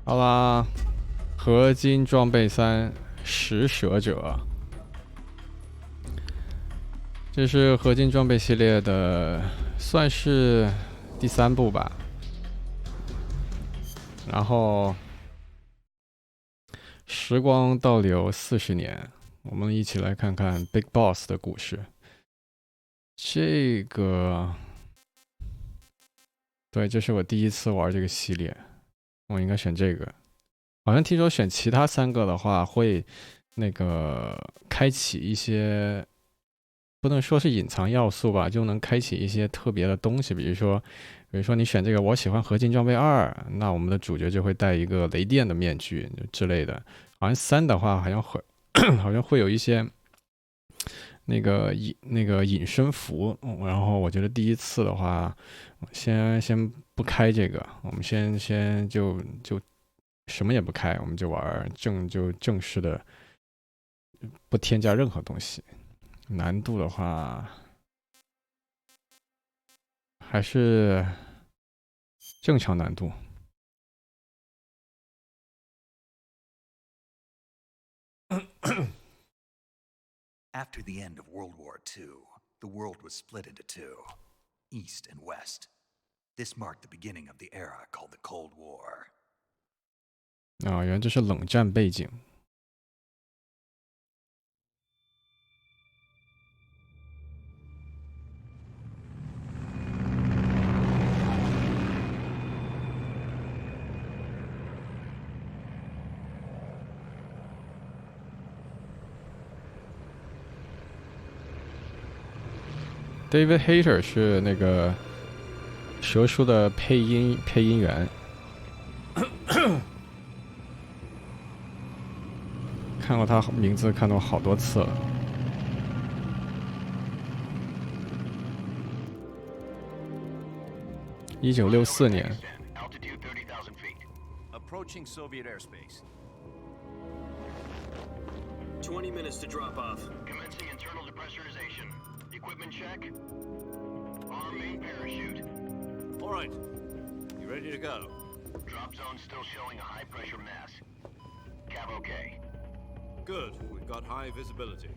好啦，合金装备3食蛇者，这是合金装备系列的，算是第3部吧。然后，时光倒流40年，我们一起来看看 Big Boss 的故事。这个，对，这是我第一次玩这个系列。我应该选这个，好像听说选其他3个的话会那个开启一些，不能说是隐藏要素吧，就能开启一些特别的东西，比如说你选这个我喜欢合金装备2，那我们的主角就会戴一个雷电的面具之类的。好像3的话好像会好像会有一些那个隐身符，然后我觉得第一次的话，先不开这个，我们先就什么也不开，我们就玩正式的，不添加任何东西。难度的话，还是正常难度。After the end of World War II, the world was split into two, East and West. This marked the beginning of the era called the Cold War. 原来这是冷战背景。David Hayter 是那个蛇叔的配音员，看过他名字看到好多次了。1964年。Approaching Soviet airspace. 20 minutes to drop off. Commencing internal depressurization. Equipment check. Arm main parachute. All right. You ready to go? Drop zone still showing a high pressure mass. Cav okay. Good. We've got high visibility.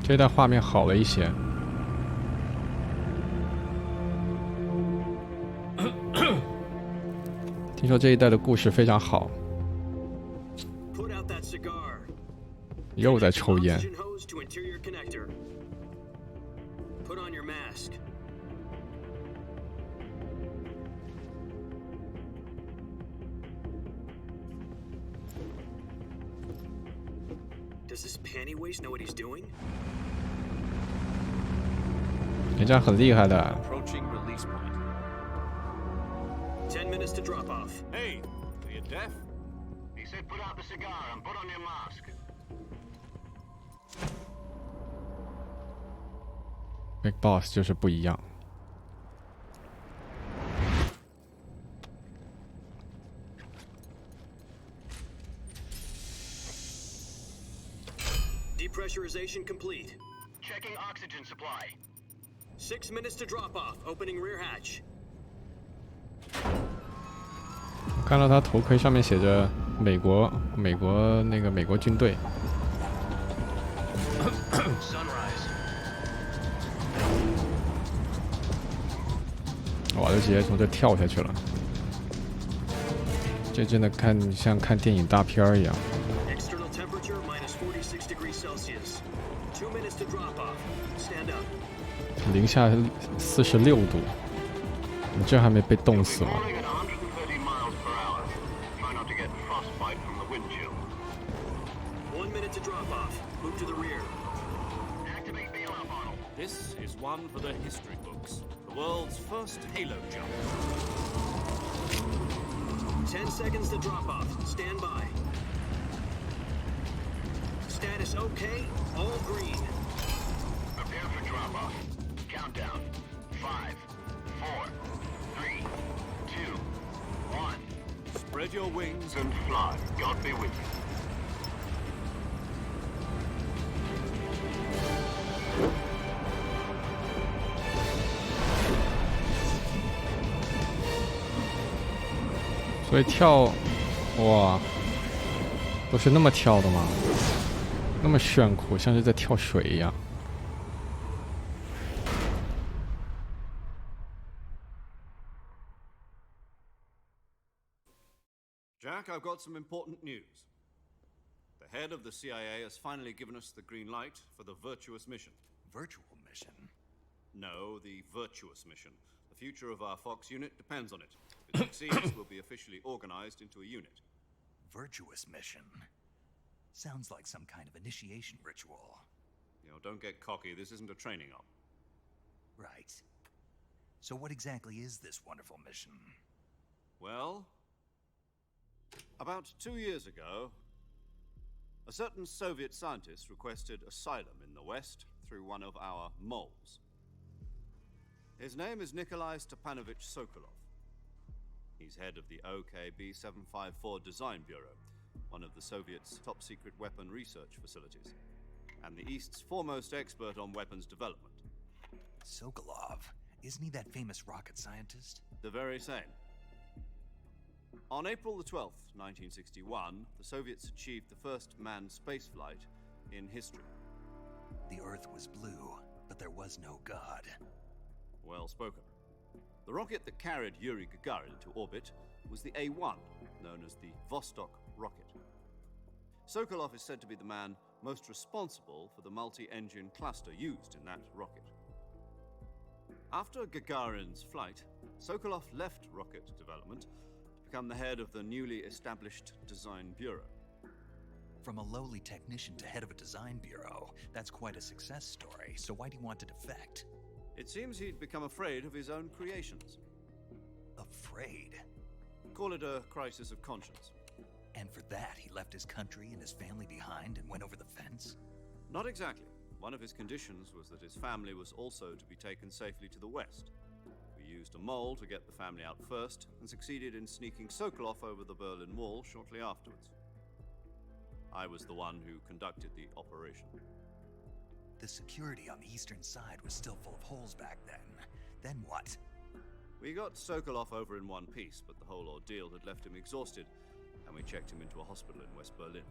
这代画面好了一些。听说这一代的故事非常好。又在抽烟。人家很厉害的。10 minutes to drop off. Hey, are you deaf? He said put out the cigar and put on your mask. Big Boss 就是不一样。Depressurization complete. Checking oxygen supply. 6 minutes to drop off. Opening rear hatch. 我看到他头盔上面写着美国军队。我就直接从这跳下去了，这真的像看电影大片一样。零下46度，你这还没被冻死吗？This is one for the history books. The world's first halo jump. 10 seconds to drop off. Stand by. Status okay. All green. Prepare for drop off. Countdown. 5, 4, 3, 2, 1. Spread your wings and fly. God be with you. 所以跳，哇，都是那么跳的吗？那么炫酷，像是在跳水一样。Jack, I've got some important news. The head of the CIA has finally given us the green light for the virtuous mission. Virtual mission? No, the virtuous mission. The future of our Fox unit depends on it. If it succeeds, we'll be officially organized into a unit. Virtuous mission? Sounds like some kind of initiation ritual. Don't get cocky. This isn't a training op. Right. So what exactly is this wonderful mission? Well, about 2 years ago, a certain Soviet scientist requested asylum in the West through one of our moles. His name is Nikolai Stepanovich Sokolov. He's head of the OKB 754 Design Bureau, one of the Soviets' top-secret weapon research facilities, and the East's foremost expert on weapons development. Sokolov? Isn't he that famous rocket scientist? The very same. On April the 12th, 1961, the Soviets achieved the first manned spaceflight in history. The Earth was blue, but there was no God. Well spoken. The rocket that carried Yuri Gagarin to orbit was the A-1, known as the Vostok rocket. Sokolov is said to be the man most responsible for the multi-engine cluster used in that rocket. After Gagarin's flight, Sokolov left rocket development to become the head of the newly established Design Bureau. From a lowly technician to head of a design bureau, that's quite a success story, so why'd he want to defect? It seems he'd become afraid of his own creations. Afraid? Call it a crisis of conscience. And for that, he left his country and his family behind and went over the fence? Not exactly. One of his conditions was that his family was also to be taken safely to the West. We used a mole to get the family out first and succeeded in sneaking Sokolov over the Berlin Wall shortly afterwards. I was the one who conducted the operation. The security on the eastern side was still full of holes back then. Then what? We got Sokolov over in one piece, but the whole ordeal had left him exhausted, and we checked him into a hospital in West Berlin.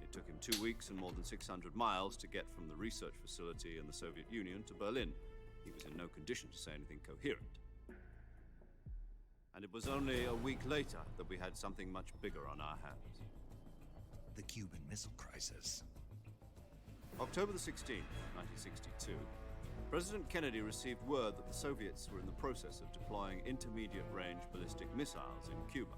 It took him 2 weeks and more than 600 miles to get from the research facility in the Soviet Union to Berlin. He was in no condition to say anything coherent. And it was only a week later that we had something much bigger on our hands. The Cuban Missile Crisis. October the 16th, 1962, President Kennedy received word that the Soviets were in the process of deploying intermediate-range ballistic missiles in Cuba.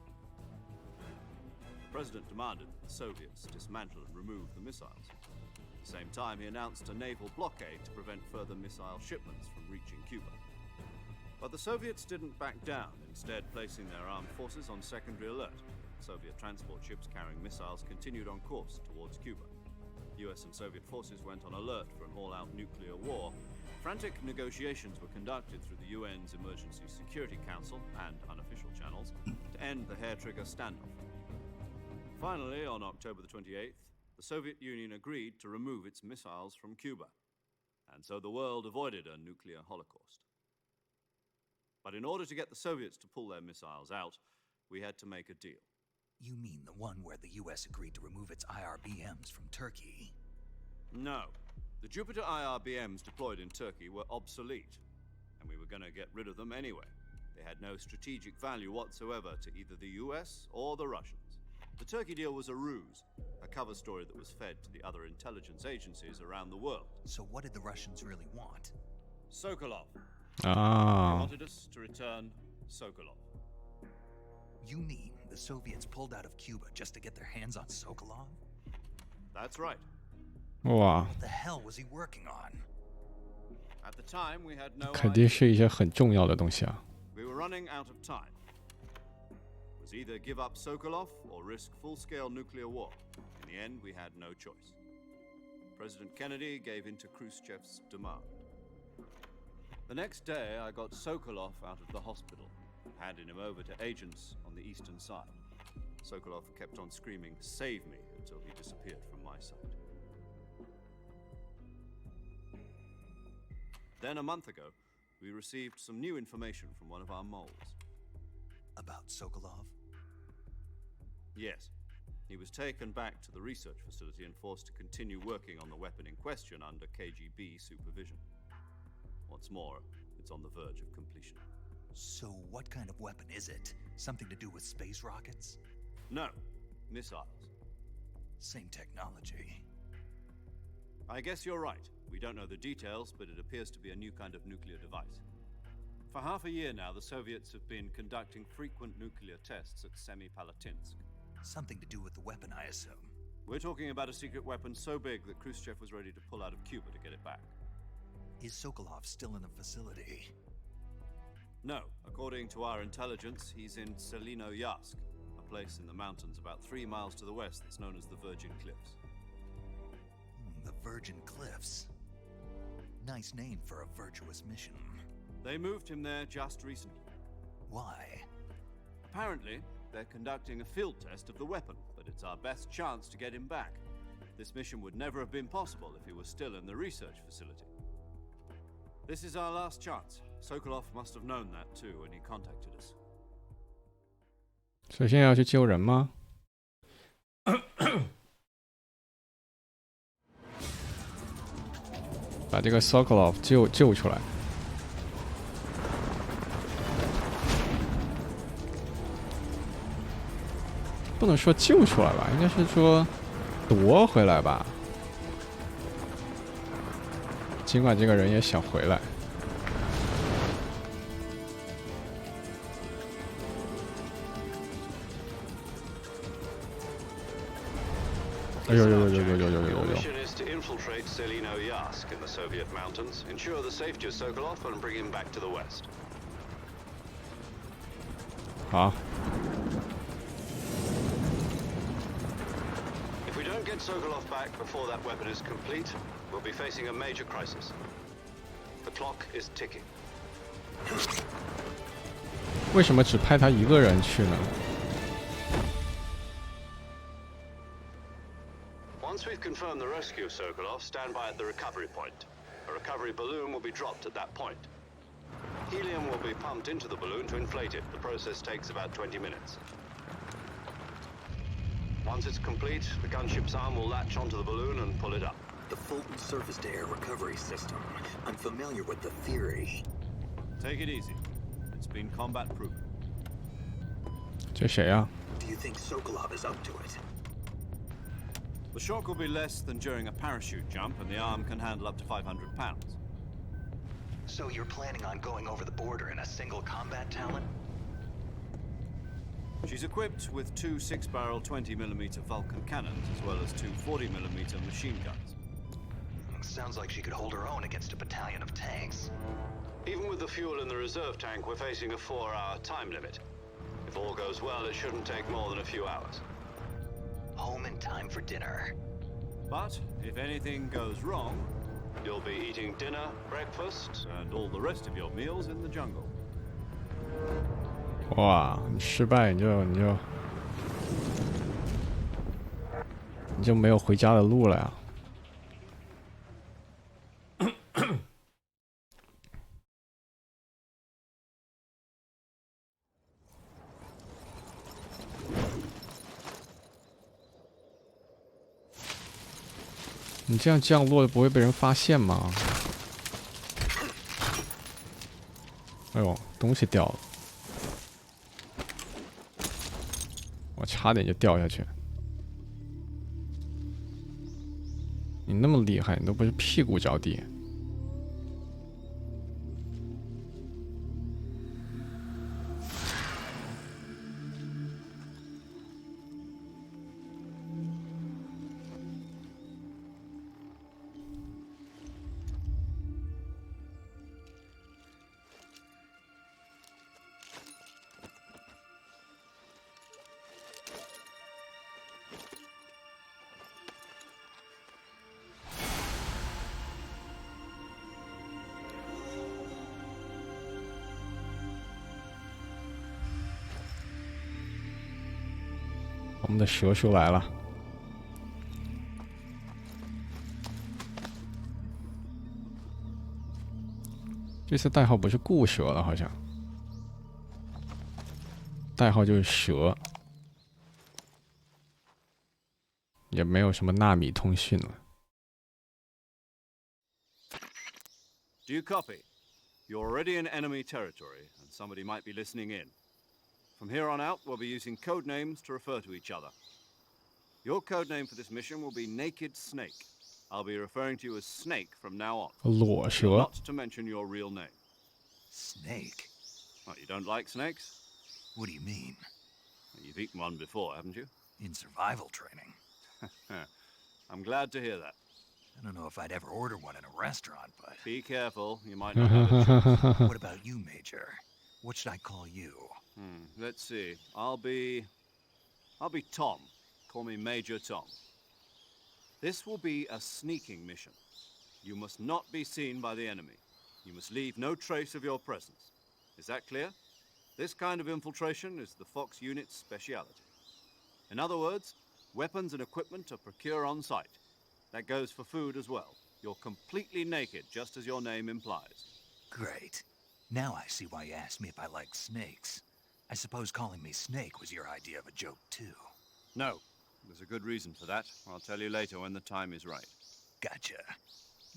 The President demanded that the Soviets dismantle and remove the missiles. At the same time, he announced a naval blockade to prevent further missile shipments from reaching Cuba. But the Soviets didn't back down, instead placing their armed forces on secondary alert. Soviet transport ships carrying missiles continued on course towards Cuba. US and Soviet forces went on alert for an all-out nuclear war. Frantic negotiations were conducted through the UN's Emergency Security Council and unofficial channels to end the hair-trigger standoff. Finally, on October the 28th, the Soviet Union agreed to remove its missiles from Cuba, and so the world avoided a nuclear holocaust. But in order to get the Soviets to pull their missiles out, we had to make a deal. You mean the one where the US agreed to remove its IRBMs from Turkey? No. The Jupiter IRBMs deployed in Turkey were obsolete, and we were going to get rid of them anyway. They had no strategic value whatsoever to either the US or the Russians. The Turkey deal was a ruse, a cover story that was fed to the other intelligence agencies around the world. So what did the Russians really want? Sokolov. Ah. They wanted us to return Sokolov. You mean the Soviets pulled out of Cuba just to get their hands on Sokolov? That's right. Wow. What the hell was he working on? At the time, we had no 肯定 idea. 是一些很重要的东西啊。 We were running out of time. It was either give up Sokolov or risk full-scale nuclear war. In the end, we had no choice. President Kennedy gave in to Khrushchev's demand. The next day, I got Sokolov out of the hospital, handing him over to agents on the eastern side. Sokolov kept on screaming, "Save me," until he disappeared from my sight. Then a month ago, we received some new information from one of our moles. About Sokolov? Yes. He was taken back to the research facility and forced to continue working on the weapon in question under KGB supervision. What's more, it's on the verge of completion. So what kind of weapon is it? Something to do with space rockets? No, missiles. Same technology. I guess you're right. We don't know the details, but it appears to be a new kind of nuclear device. For half a year now, the Soviets have been conducting frequent nuclear tests at Semipalatinsk. Something to do with the weapon, I assume. We're talking about a secret weapon so big that Khrushchev was ready to pull out of Cuba to get it back. Is Sokolov still in the facility? No, according to our intelligence, he's in Selinoyarsk, a place in the mountains about 3 miles to the west that's known as the Virgin Cliffs. The Virgin Cliffs. Nice name for a virtuous mission. They moved him there just recently. Why? Apparently, they're conducting a field test of the weapon, but it's our best chance to get him back. This mission would never have been possible if he was still in the research facility. This is our last chance. Sokolov must have known that too when he contacted us. 所以现在要去救人吗？把这个 Sokolov 救出来。不能说救出来吧，应该是说夺回来吧。尽管这个人也想回来。哎呦呦呦呦呦呦呦呦呦！ Mission is to infiltrate Selinoyarsk in the Soviet mountains, ensure the safety of Sokolov, and bring him back to the west. 好。 If we don't get Sokolov back before that weapon is complete, we'll be facing a major crisis. The clock is ticking. 为什么只派他一个人去呢？ Once we've confirmed the rescue of Sokolov, stand by at the recovery point. A recovery balloon will be dropped at that point. Helium will be pumped into the balloon to inflate it. The process takes about 20 minutes. Once it's complete, the gunship's arm will latch onto the balloon and pull it up. The Fulton surface-to-air recovery system. I'm familiar with the theory. Take it easy. It's been combat proven. 这谁啊？ Do you think Sokolov is up to it? The shock will be less than during a parachute jump, and the arm can handle up to 500 pounds. So you're planning on going over the border in a single combat talon? She's equipped with 2 6-barrel 20mm Vulcan cannons, as well as 2 40mm machine guns. Sounds like she could hold her own against a battalion of tanks. Even with the fuel in the reserve tank, we're facing a 4-hour time limit. If all goes well, it shouldn't take more than a few hours. Home in time for dinner. But if anything goes wrong, you'll be eating dinner, breakfast, and all the rest of your meals in the jungle. 哇，你失败你就没有回家的路了呀！你这样降落不会被人发现吗？哎呦，东西掉了，我差点就掉下去。你那么厉害，你都不是屁股着地。我们的蛇叔来了，这次代号不是固蛇了，好像代号就是蛇。也没有什么纳米通讯了。Do you copy? You're already in enemy territory, and somebody might be listening in. From here on out, we'll be using code names to refer to each other. Your code name for this mission will be Naked Snake. I'll be referring to you as Snake from now on. 裸 You're 蛇 not to mention your real name. Snake? What, you don't like snakes? What do you mean? You've eaten one before, haven't you? In survival training? I'm glad to hear that. I don't know if I'd ever order one in a restaurant, but... Be careful, you might not have a choice. What about you, Major? What should I call you? Let's see. I'll be Tom. Call me Major Tom. This will be a sneaking mission. You must not be seen by the enemy. You must leave no trace of your presence. Is that clear? This kind of infiltration is the Fox unit's speciality. In other words, weapons and equipment are procured on site. That goes for food as well. You're completely naked, just as your name implies. Great. Now I see why you asked me if I like snakes. I suppose calling me Snake was your idea of a joke, too. No, there's a good reason for that. I'll tell you later when the time is right. Gotcha.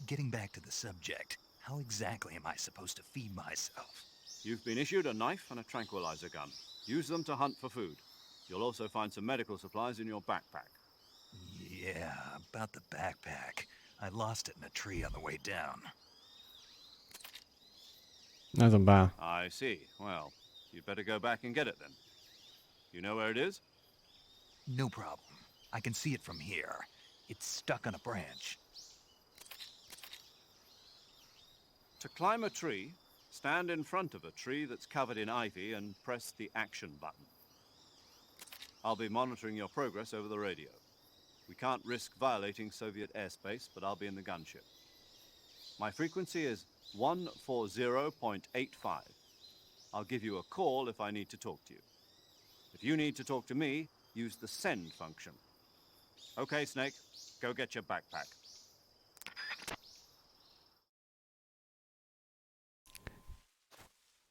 Getting back to the subject, how exactly am I supposed to feed myself? You've been issued a knife and a tranquilizer gun. Use them to hunt for food. You'll also find some medical supplies in your backpack. Yeah, about the backpack. I lost it in a tree on the way down. 那怎么办？ I see. Well, you'd better go back and get it then. You know where it is? No problem. I can see it from here. It's stuck on a branch. To climb a tree, stand in front of a tree that's covered in ivy and press the action button. I'll be monitoring your progress over the radio. We can't risk violating Soviet airspace, but I'll be in the gunship. My frequency is 140.85. I'll give you a call if I need to talk to you. If you need to talk to me, use the send function. Okay, Snake, go get your backpack.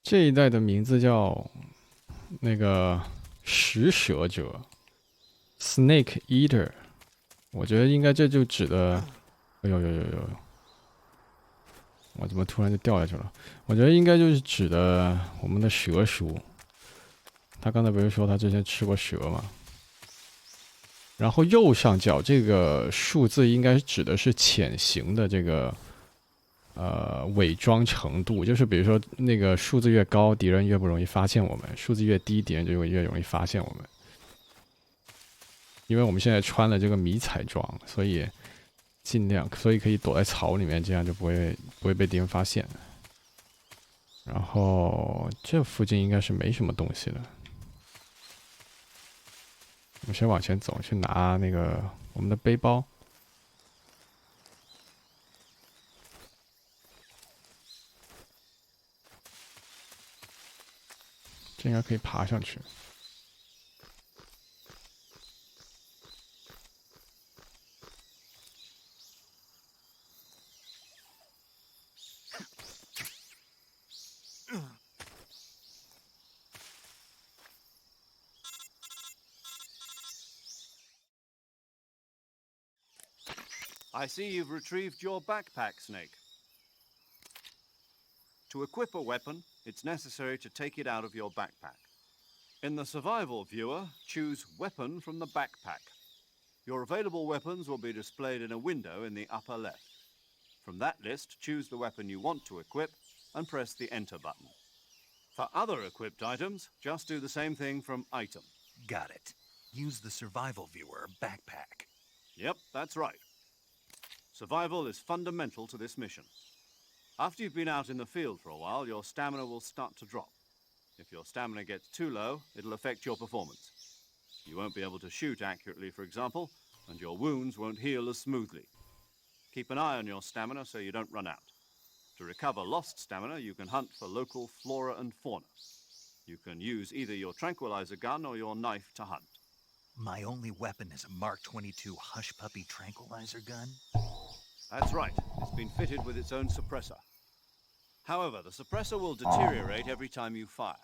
这一代的名字叫那个食蛇者 ，Snake Eater。我觉得应该这就指的，哎呦呦呦呦！我怎么突然就掉下去了？我觉得应该就是指的我们的蛇叔。他刚才不是说他之前吃过蛇吗？然后右上角这个数字应该指的是潜行的这个伪装程度，就是比如说那个数字越高，敌人越不容易发现我们；数字越低，敌人就会越容易发现我们。因为我们现在穿了这个迷彩装，所以尽量，所以可以躲在草里面，这样就不会被敌人发现。然后这附近应该是没什么东西的。我们先往前走，去拿那个我们的背包。这应该可以爬上去。I see you've retrieved your backpack, Snake. To equip a weapon, it's necessary to take it out of your backpack. In the survival viewer, choose Weapon from the backpack. Your available weapons will be displayed in a window in the upper left. From that list, choose the weapon you want to equip and press the Enter button. For other equipped items, just do the same thing from Item. Got it. Use the survival viewer backpack. Yep, that's right. Survival is fundamental to this mission. After you've been out in the field for a while, your stamina will start to drop. If your stamina gets too low, it'll affect your performance. You won't be able to shoot accurately, for example, and your wounds won't heal as smoothly. Keep an eye on your stamina so you don't run out. To recover lost stamina, you can hunt for local flora and fauna. You can use either your tranquilizer gun or your knife to hunt. My only weapon is a Mark 22 Hush Puppy tranquilizer gun? That's right. It's been fitted with its own suppressor. However, the suppressor will deteriorate every time you fire.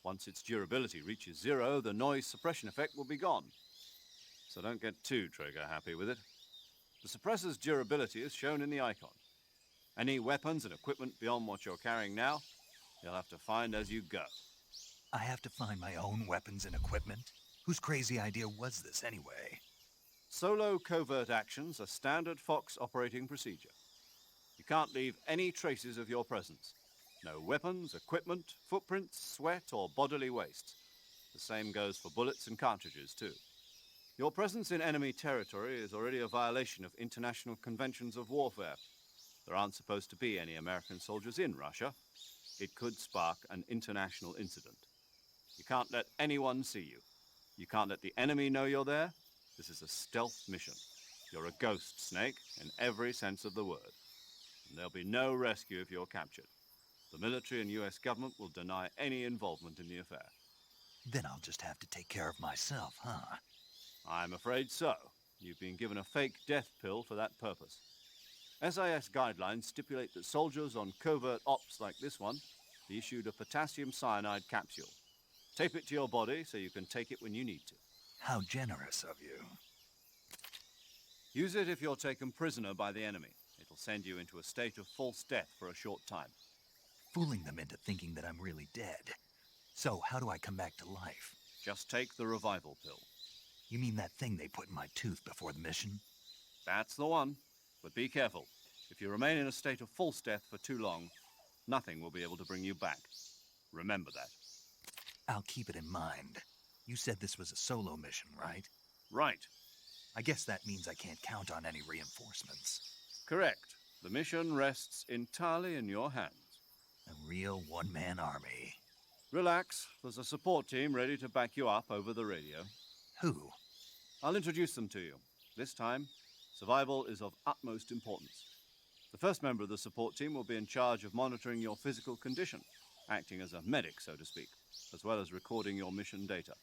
Once its durability reaches 0, the noise suppression effect will be gone. so don't get too trigger-happy with it. The suppressor's durability is shown in the icon. Any weapons and equipment beyond what you're carrying now, you'll have to find as you go. I have to find my own weapons and equipment? Whose crazy idea was this anyway? Solo covert actions are standard Fox operating procedure. You can't leave any traces of your presence. No weapons, equipment, footprints, sweat, or bodily waste. The same goes for bullets and cartridges, too. Your presence in enemy territory is already a violation of international conventions of warfare. There aren't supposed to be any American soldiers in Russia. It could spark an international incident. You can't let anyone see you. You can't let the enemy know you're there. This is a stealth mission. You're a ghost, Snake, in every sense of the word. And there'll be no rescue if you're captured. The military and US government will deny any involvement in the affair. Then I'll just have to take care of myself, huh? I'm afraid so. You've been given a fake death pill for that purpose. SIS guidelines stipulate that soldiers on covert ops like this one be issued a potassium cyanide capsule. Tape it to your body so you can take it when you need to. How generous of you. Use it if you're taken prisoner by the enemy. It'll send you into a state of false death for a short time. Fooling them into thinking that I'm really dead. So how do I come back to life? Just take the revival pill. You mean that thing they put in my tooth before the mission? That's the one. But be careful. If you remain in a state of false death for too long, nothing will be able to bring you back. Remember that. I'll keep it in mind. You said this was a solo mission, right? Right. I guess that means I can't count on any reinforcements. Correct. The mission rests entirely in your hands. A real one-man army. Relax. There's a support team ready to back you up over the radio. Who? I'll introduce them to you. This time, survival is of utmost importance. The first member of the support team will be in charge of monitoring your physical condition, acting as a medic, so to speak, as well as recording your mission data.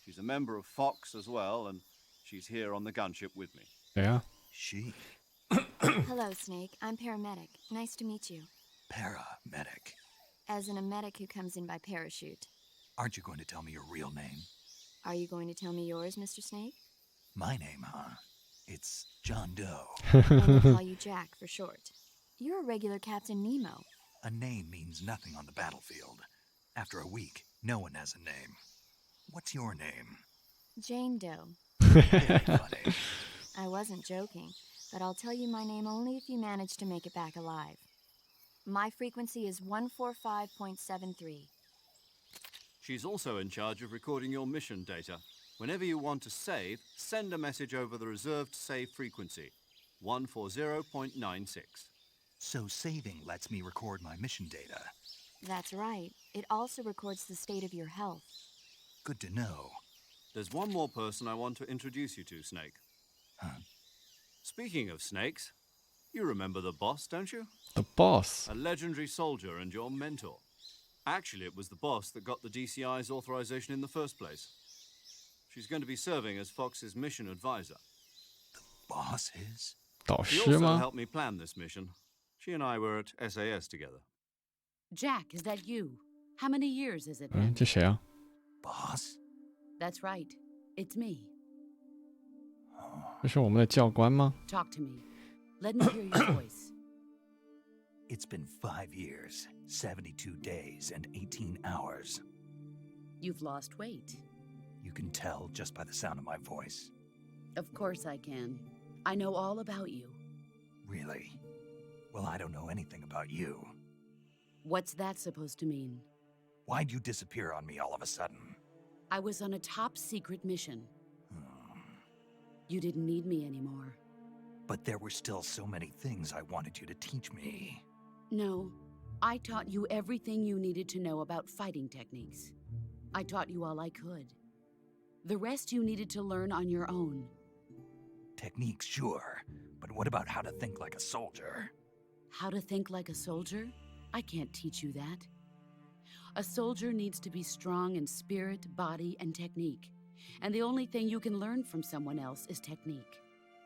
She's a member of Fox as well, and she's here on the gunship with me. Yeah. She. Hello, Snake. I'm paramedic. Nice to meet you. Paramedic. As in a medic who comes in by parachute. Aren't you going to tell me your real name? Are you going to tell me yours, Mr. Snake? My name, huh? It's John Doe. And I'll call you Jack for short. You're a regular Captain Nemo. A name means nothing on the battlefield. After a week, no one has a name. What's your name? Jane Doe. Very funny. I wasn't joking, but I'll tell you my name only if you manage to make it back alive. My frequency is 145.73. She's also in charge of recording your mission data. Whenever you want to save, send a message over the reserved save frequency, 140.96. So saving lets me record my mission data. That's right. It also records the state of your health. Good to know. There's one more person I want to introduce you to, Snake. Huh? Speaking of snakes, you remember the boss, don't you? The boss. A legendary soldier and your mentor. Actually, it was the boss that got the DCI's authorization in the first place. She's going to be serving as Fox's mission advisor. Boss is? 导 She 师 also 吗？ helped me plan this mission. She and I were at SAS together. Jack, is that you? How many years has it 嗯， been? 这谁啊？ Boss? That's right. It's me. 这是我们的教官吗？ Talk to me. Let me hear your voice. It's been 5 years, 72 days, and 18 hours. You've lost weight. You can tell just by the sound of my voice. Of course I can. I know all about you. Really? Well, I don't know anything about you. What's that supposed to mean? Why'd you disappear on me all of a sudden? I was on a top secret mission. Hmm. You didn't need me anymore. But there were still so many things I wanted you to teach me. No, I taught you everything you needed to know about fighting techniques. I taught you all I could. The rest you needed to learn on your own. Techniques, sure. But what about how to think like a soldier? How to think like a soldier? I can't teach you that. A soldier needs to be strong in spirit, body, and technique. And the only thing you can learn from someone else is technique.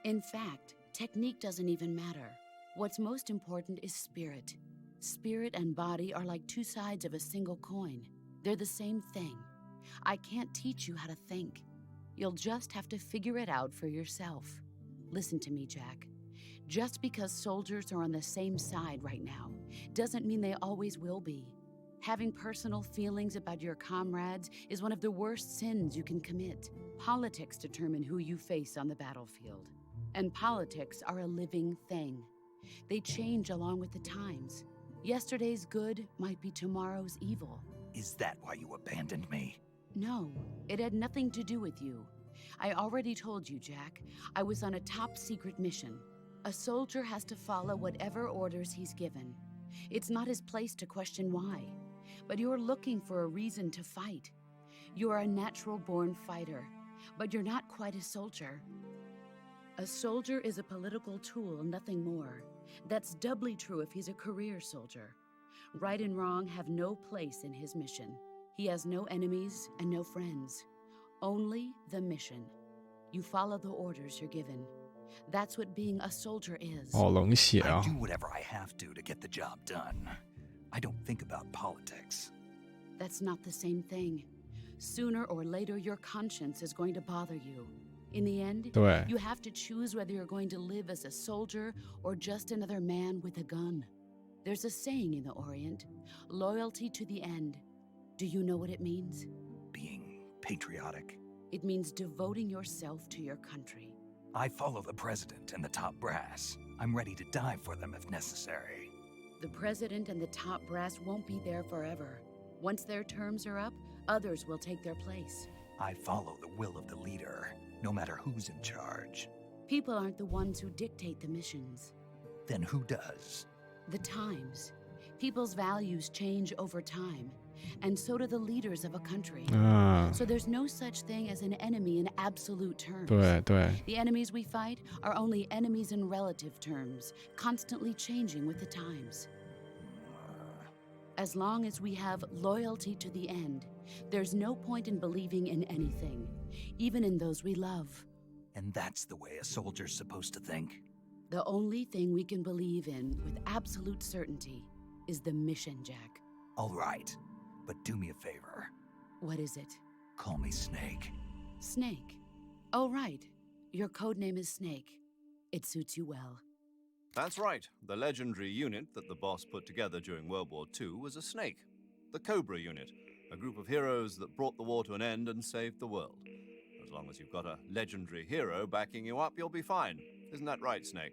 In fact, technique doesn't even matter. What's most important is spirit. Spirit and body are like two sides of a single coin. They're the same thing. I can't teach you how to think. You'll just have to figure it out for yourself. Listen to me, Jack. Just because soldiers are on the same side right now doesn't mean they always will be. Having personal feelings about your comrades is one of the worst sins you can commit. Politics determine who you face on the battlefield. And politics are a living thing. They change along with the times. Yesterday's good might be tomorrow's evil. Is that why you abandoned me? No, it had nothing to do with you. I already told you, Jack. I was on a top-secret mission. A soldier has to follow whatever orders he's given. It's not his place to question why. But you're looking for a reason to fight. You're a natural-born fighter, but you're not quite a soldier. A soldier is a political tool, nothing more. That's doubly true if he's a career soldier. Right and wrong have no place in his mission. He has no enemies and no friends. Only the mission. You follow the orders you're given. That's what being a soldier is. 好冷血 I 啊！ do whatever I have to get the job done. I don't think about politics. That's not the same thing. Sooner or later, your conscience is going to bother you. In the end, 对， you have to choose whether you're going to live as a soldier or just another man with a gun. There's a saying in the Orient, loyalty to the end. Do you know what it means? Being patriotic. It means devoting yourself to your country. I follow the president and the top brass. I'm ready to die for them if necessary. The president and the top brass won't be there forever. Once their terms are up, others will take their place. I follow the will of the leader, no matter who's in charge. People aren't the ones who dictate the missions. Then who does? The times. People's values change over time, and so do the leaders of a country. 嗯， So there's no such thing as an enemy in absolute terms. 对对， The enemies we fight are only enemies in relative terms, constantly changing with the times. As long as we have loyalty to the end, there's no point in believing in anything, even in those we love. And that's the way a soldier's supposed to think? The only thing we can believe in with absolute certainty is the mission, Jack. All right, but do me a favor. What is it? Call me Snake. Snake. Oh, right. Your code name is Snake. It suits you well. That's right. The legendary unit that the boss put together during World War II was a snake. The Cobra unit, a group of heroes that brought the war to an end and saved the world. As long as you've got a legendary hero backing you up, you'll be fine. Isn't that right, Snake?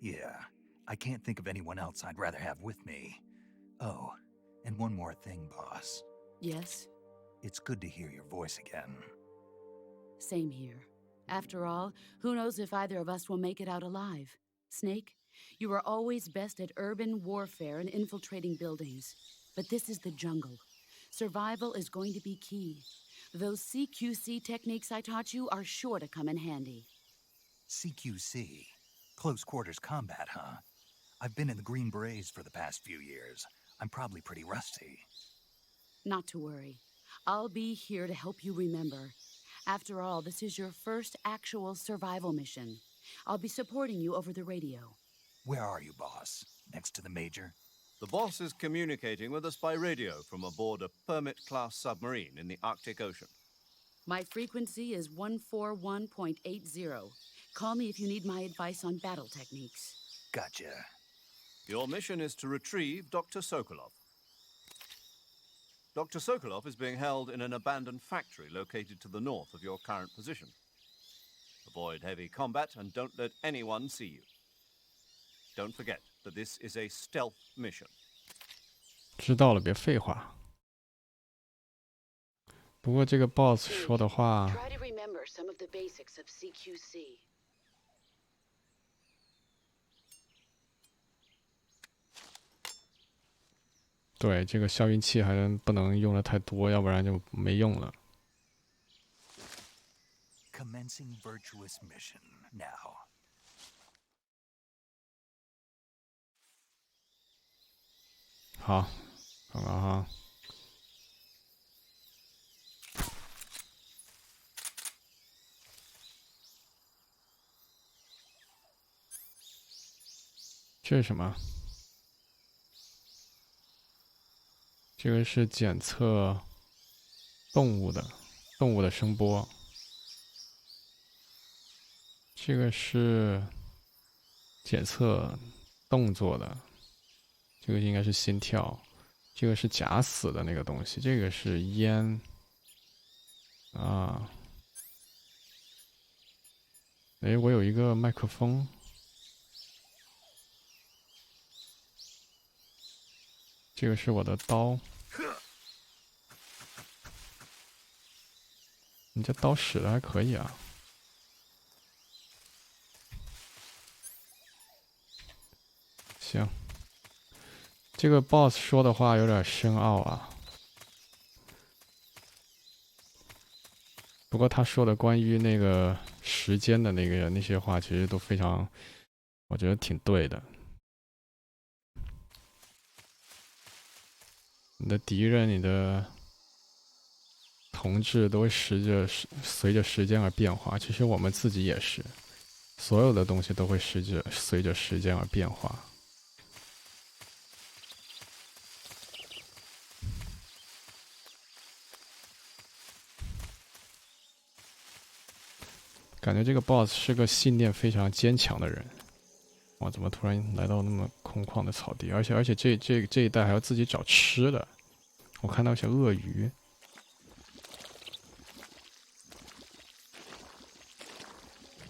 Yeah, I can't think of anyone else I'd rather have with me. Oh, and one more thing, boss. Yes? It's good to hear your voice again. Same here. After all, who knows if either of us will make it out alive? Snake, you are always best at urban warfare and infiltrating buildings. But this is the jungle. Survival is going to be key. Those CQC techniques I taught you are sure to come in handy. CQC. Close quarters combat, huh? I've been in the Green Berets for the past few years. I'm probably pretty rusty. Not to worry. I'll be here to help you remember. After all, this is your first actual survival mission. I'll be supporting you over the radio. Where are you, boss? Next to the Major? The boss is communicating with us by radio from aboard a Permit-class submarine in the Arctic Ocean. My frequency is 141.80. Call me if you need my advice on battle techniques. Gotcha. Your mission is to retrieve Dr. Sokolov. Dr. Sokolov is being held in an abandoned factory located to the north of your current position. Avoid heavy combat and don't let anyone see you. Don't forget that this is a stealth mission. 知道了，别废话。不过这个 boss 说的话， Try to remember some of the basics of CQC. 对这个消音器还是不能用的太多，要不然就没用了。 Commencing virtuous mission now. 好，看看哈。这是什么？这个是检测动物的声波。这个是检测动作的，这个应该是心跳，这个是假死的那个东西，这个是烟啊。哎，我有一个麦克风，这个是我的刀。你这刀使的还可以啊。行，这个 boss 说的话有点深奥啊。不过他说的关于那个时间的那些话，其实都非常，我觉得挺对的。你的敌人、你的同志都会随着时间而变化，其实我们自己也是，所有的东西都会随着时间而变化。感觉这个 boss 是个信念非常坚强的人。哇，怎么突然来到那么空旷的草地？而且这一带还要自己找吃的。我看到一些鳄鱼。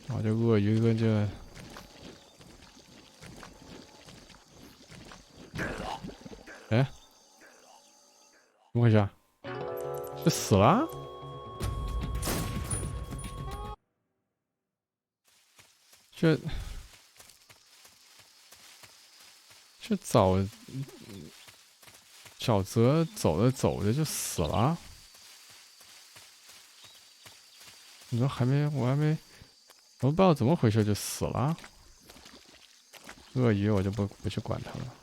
哇，这鳄鱼跟这……哎，怎么回事啊？这死了？这沼泽走着走着就死了？你说我不知道怎么回事就死了。鳄鱼我就不去管它了。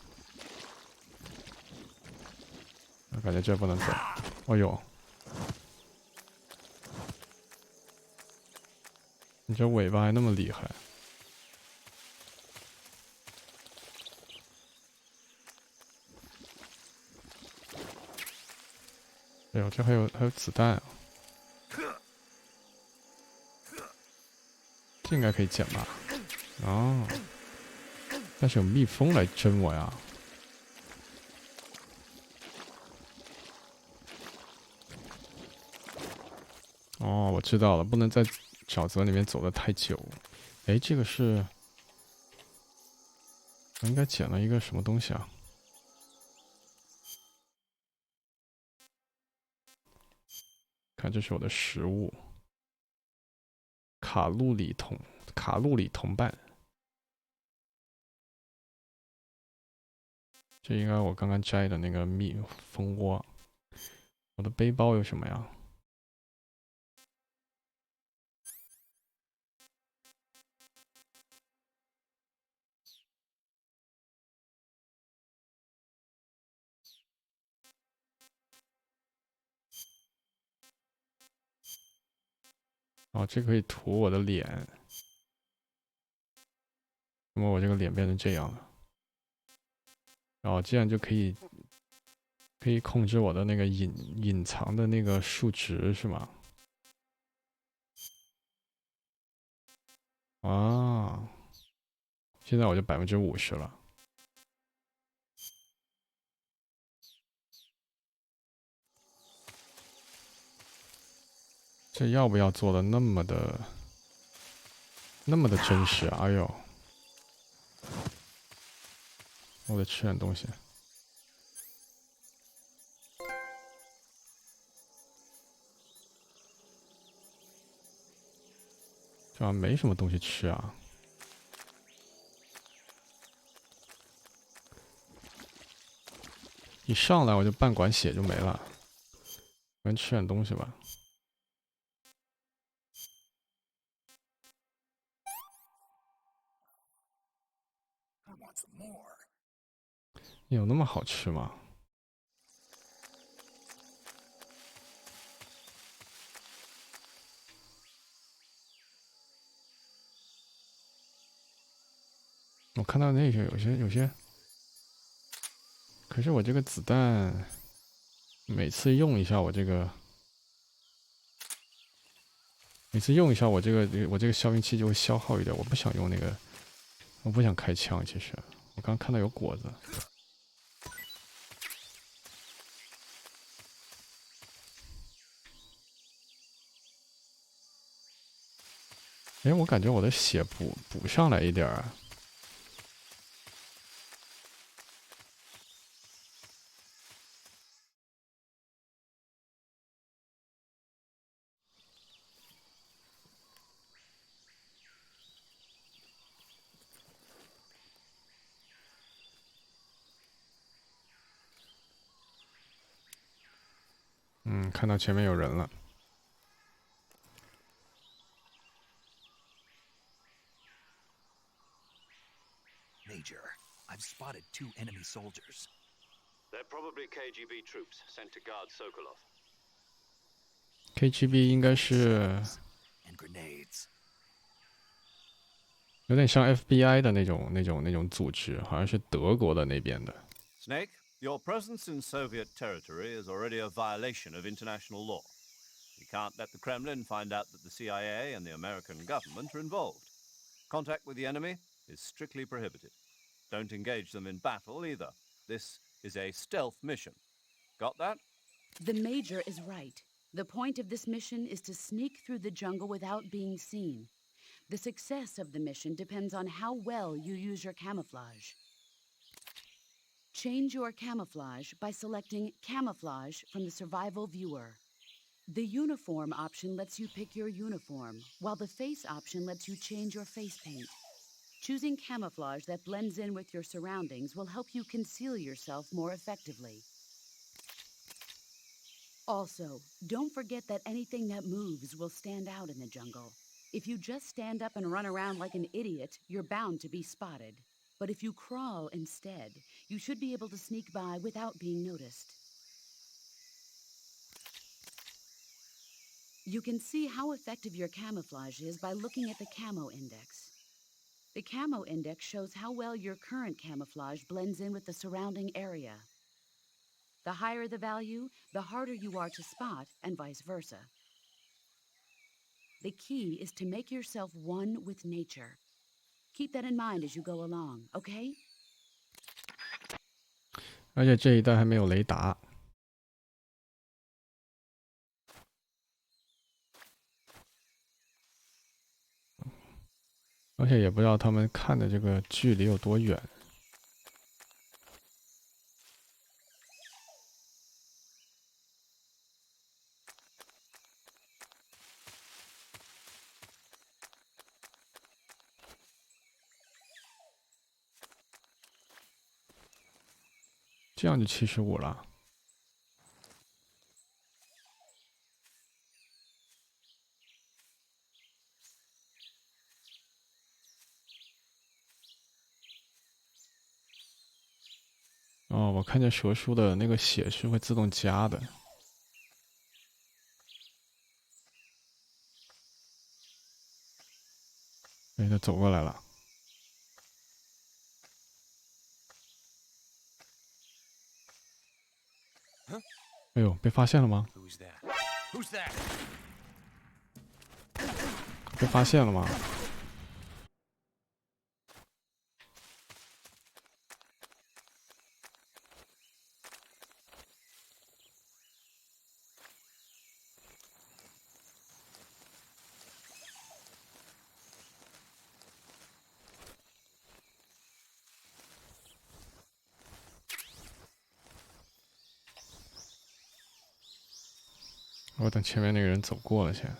我感觉这不能走。哦呦，你这尾巴还那么厉害。哎呦，这还有子弹啊！这应该可以捡吧？哦，但是有蜜蜂来针我呀！哦，我知道了，不能在沼泽里面走得太久。哎，这个是我应该捡了一个什么东西啊？看，这是我的食物，卡路里铜瓣。这应该我刚刚摘的那个蜂窝。我的背包有什么呀？哦，这可以涂我的脸。那么我这个脸变成这样了。哦，这样就可以控制我的那个隐藏的那个数值是吗？啊，现在我就50%了。这要不要做的那么的真实啊？哎呦，我得吃点东西。这好像没什么东西吃啊。一上来我就半管血就没了，先吃点东西吧。有那么好吃吗？我看到那些有些，可是我这个子弹每次用一下，我这个每次用一下我这个消音器就会消耗一点，我不想用那个，我不想开枪。其实我刚看到有果子。哎，我感觉我的血补上来一点啊。看到前面有人了。Major, I've spotted 2 enemy soldiers. They're probably KGB troops sent to guard Sokolov. KGB 应该是 And grenades. 有点像 FBI 的那种组织，好像是德国的那边的。Snake, your presence in Soviet territory is already a violation of international law. We can't let the Kremlin find out that the CIA and the American government are involved. Contact with the enemy is strictly prohibited. Don't engage them in battle either. This is a stealth mission. Got that? The Major is right. The point of this mission is to sneak through the jungle without being seen. The success of the mission depends on how well you use your camouflage. Change your camouflage by selecting Camouflage from the Survival Viewer. The Uniform option lets you pick your uniform, while the Face option lets you change your face paint. Choosing camouflage that blends in with your surroundings will help you conceal yourself more effectively. Also, don't forget that anything that moves will stand out in the jungle. If you just stand up and run around like an idiot, you're bound to be spotted. But if you crawl instead, you should be able to sneak by without being noticed. You can see how effective your camouflage is by looking at the Camo Index. The Camo Index shows how well your current camouflage blends in with the surrounding area. The higher the value, the harder you are to spot, and vice versa. The key is to make yourself one with nature. Keep that in mind as you go along, okay? 而且这一代还没有雷达。而且也不知道他们看的这个距离有多远。这样就75了。哦，我看见蛇叔的那个血是会自动加的。哎，他走过来了。哎呦，被发现了吗？ Who's that? Who's that? 被发现了吗？我等前面那个人走过了先。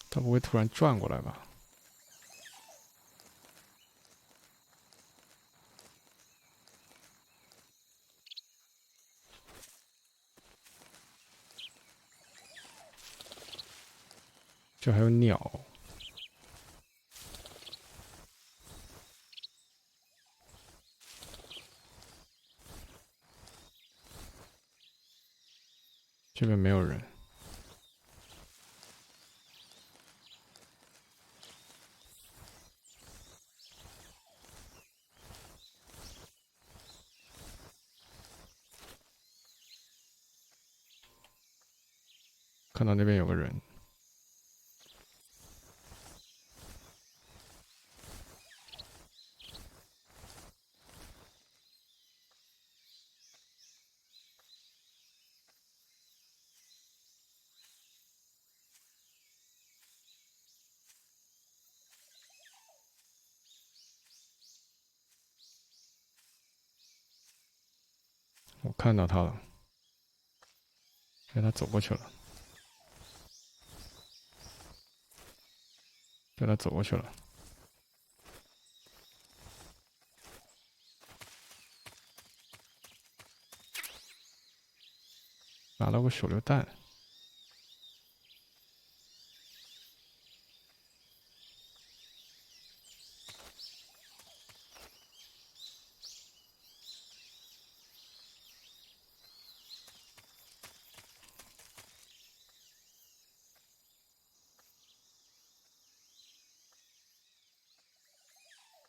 他不会突然转过来吧？这还有鸟。这边没有人。看到那边有个人。我看到他了，哎，他走过去了，对，他走过去了，拿了个手榴弹。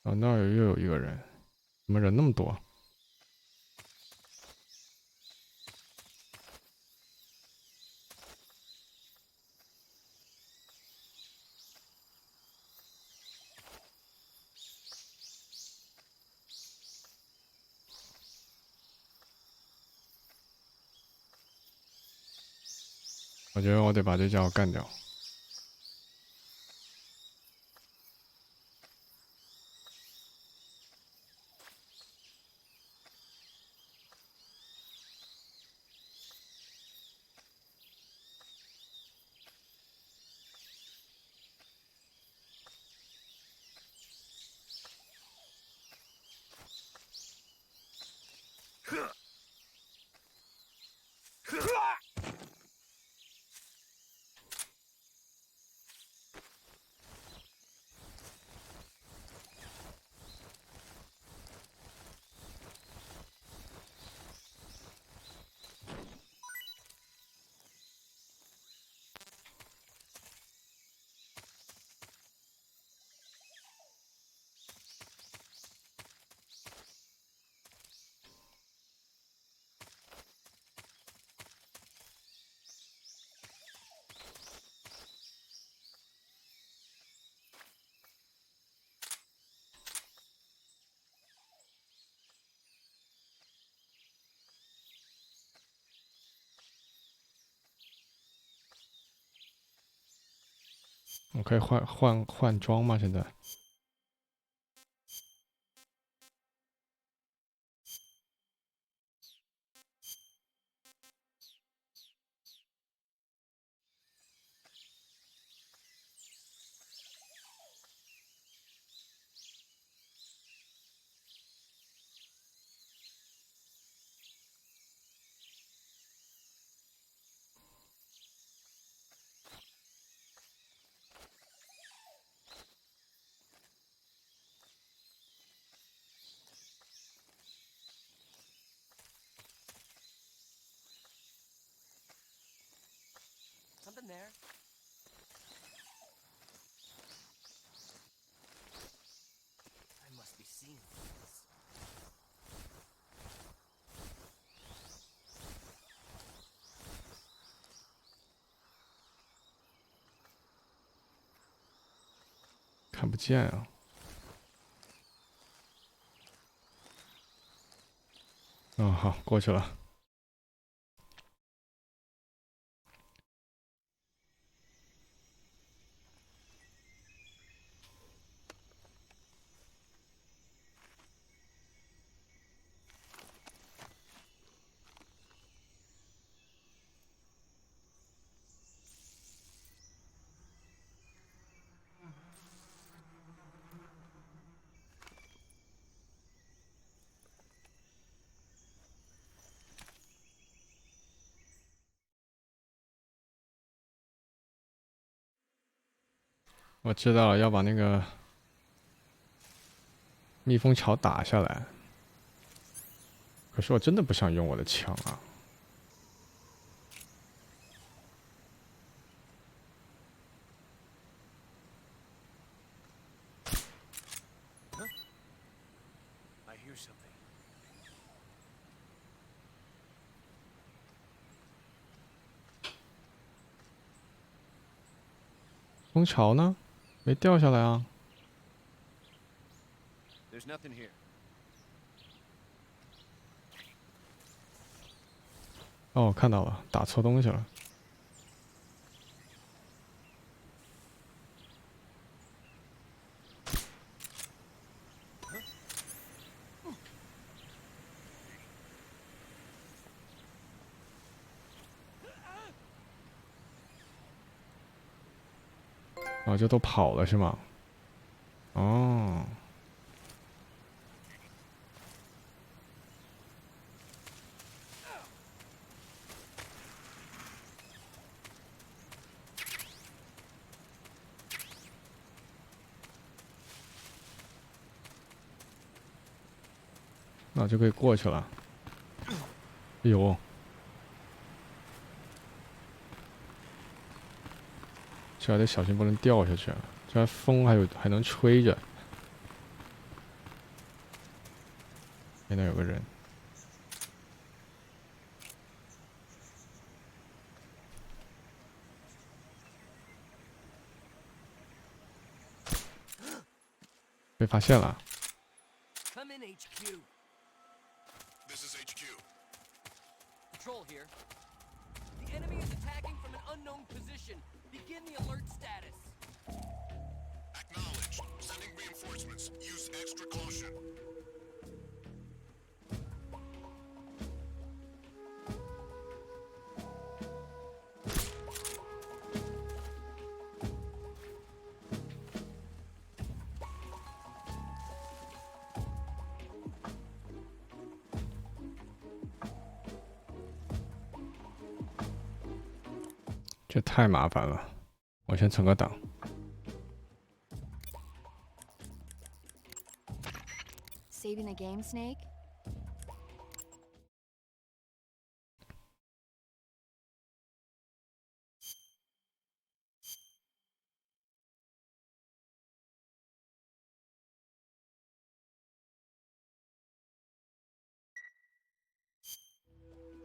哦，那儿又有一个人，怎么人那么多？我觉得我得把这家伙干掉。我可以换装吗？现在？Something there. I must be seeing things. 看不见啊。哦，好，过去了。我知道了，要把那个密封桥打下来。可是我真的不想用我的枪啊！封桥呢？没掉下来啊！ There's nothing here. 哦，我看到了，打错东西了。哦，就都跑了是吗？哦。 那就可以过去了。哎呦，这还得小心，不能掉下去。这还风还能吹着。那边有个人。被发现了。 Come in, HQ. This is HQ. Patrol here. The enemy is attacking from an unknown position. Begin the alert status. Acknowledged. Sending reinforcements. Use extra caution. 这太麻烦了，我先存个档。 Saving the game, Snake?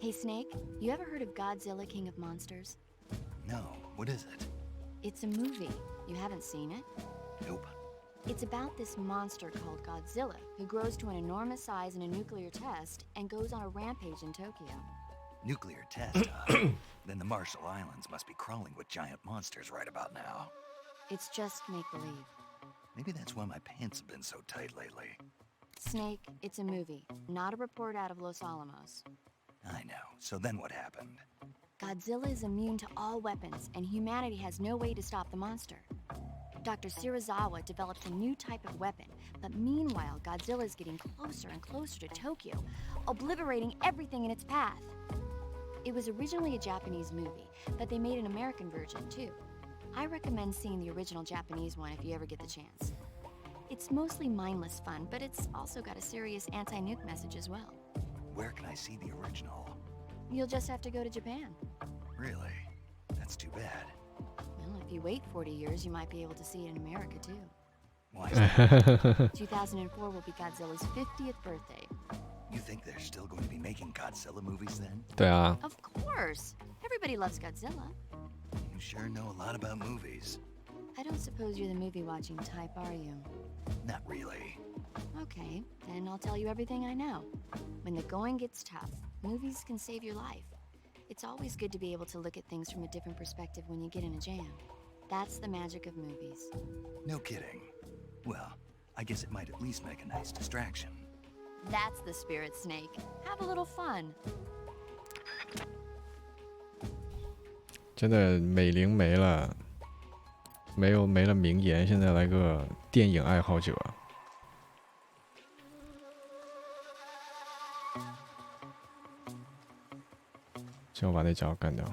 Hey, Snake, you ever heard of Godzilla King of Monsters? No, what is it? It's a movie. You haven't seen it? Nope. It's about this monster called Godzilla, who grows to an enormous size in a nuclear test and goes on a rampage in Tokyo. Nuclear test, huh? Then the Marshall Islands must be crawling with giant monsters right about now. It's just make-believe. Maybe that's why my pants have been so tight lately. Snake, it's a movie, not a report out of Los Alamos. I know. So then what happened? Godzilla is immune to all weapons, and humanity has no way to stop the monster. Dr. Shirazawa developed a new type of weapon, but meanwhile, Godzilla is getting closer and closer to Tokyo, obliterating everything in its path. It was originally a Japanese movie, but they made an American version too. I recommend seeing the original Japanese one if you ever get the chance. It's mostly mindless fun, but it's also got a serious anti-nuke message as well. Where can I see the original? You'll just have to go to Japan. Really? That's too bad. Well, if you wait 40 years, you might be able to see it in America too. Why is that? 2004 will be Godzilla's 50th birthday. You think they're still going to be making Godzilla movies then? 对啊， Of course! Everybody loves Godzilla. You sure know a lot about movies. I don't suppose you're the movie-watching type, are you? Not really. Okay, then I'll tell you everything I know. When the going gets tough, movies can save your life. It's always good to be able to look at things from a different perspective when you get in a jam. That's the magic of movies. No kidding. Well, I guess it might at least make a nice distraction. That's the spirit, Snake. Have a little fun. 真的美龄没了，没了名言，现在来个电影爱好者。先我把那脚干掉。